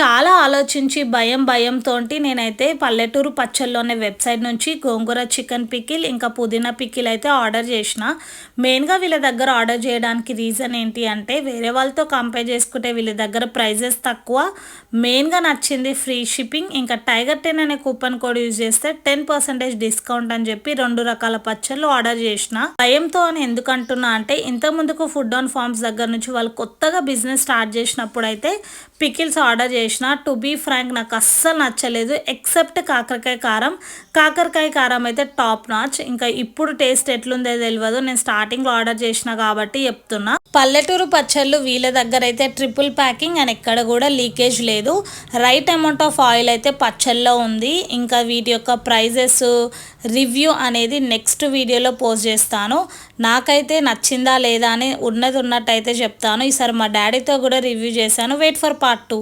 చాలా ఆలోచించి భయంతోటి నేనైతే పల్లెటూరు పచ్చళ్ళు అనే వెబ్సైట్ నుంచి గోంగూర చికెన్ పికిల్ ఇంకా పుదీనా పికిల్ అయితే ఆర్డర్ చేసిన. మెయిన్‌గా వీళ్ళ దగ్గర ఆర్డర్ చేయడానికి రీజన్ ఏంటి అంటే వేరే వాళ్ళతో కంపేర్ చేసుకుంటే వీళ్ళ దగ్గర ప్రైజెస్ తక్కువ. మెయిన్‌గా నచ్చింది ఫ్రీ షిప్పింగ్. ఇంకా టైగర్ 10 అనే కూపన్ కోడ్ యూజ్ చేస్తే 10% డిస్కౌంట్ అని చెప్పి 2 రకాల పచ్చళ్ళు ఆర్డర్ చేసిన. భయంతో అని ఎందుకు అంటున్నా అంటే ఇంతకుముందుకు ఫుడ్ ఆన్ ఫార్మ్స్ దగ్గర నుంచి వాళ్ళు కొత్తగా బిజినెస్ స్టార్ట్ చేసినప్పుడు అయితే పికిల్స్ ఆర్డర్ చేసిన. టు బీ ఫ్రాంక్ నాకు అస్సలు నచ్చలేదు ఎక్సెప్ట్ కాకరకాయ కారం అయితే టాప్ నాచ్. ఇంకా ఇప్పుడు టేస్ట్ ఎట్లుందో తెలియదు, నేను స్టార్టింగ్లో ఆర్డర్ చేసిన కాబట్టి చెప్తున్నా. పల్లెటూరు పచ్చళ్ళు వీళ్ళ దగ్గర అయితే ట్రిపుల్ ప్యాకింగ్ అండ్ ఎక్కడ కూడా లీకేజ్ లేదు. రైట్ అమౌంట్ ఆఫ్ ఆయిల్ అయితే పచ్చళ్ళలో ఉంది. ఇంకా వీటి యొక్క ప్రైజెస్ రివ్యూ అనేది నెక్స్ట్ వీడియోలో పోస్ట్ చేస్తాను. నాకైతే నచ్చిందా లేదా అని ఉన్నది ఉన్నట్టు అయితే చెప్తాను. ఈసారి మా డాడీతో కూడా రివ్యూ చేశాను. Wait for part 2.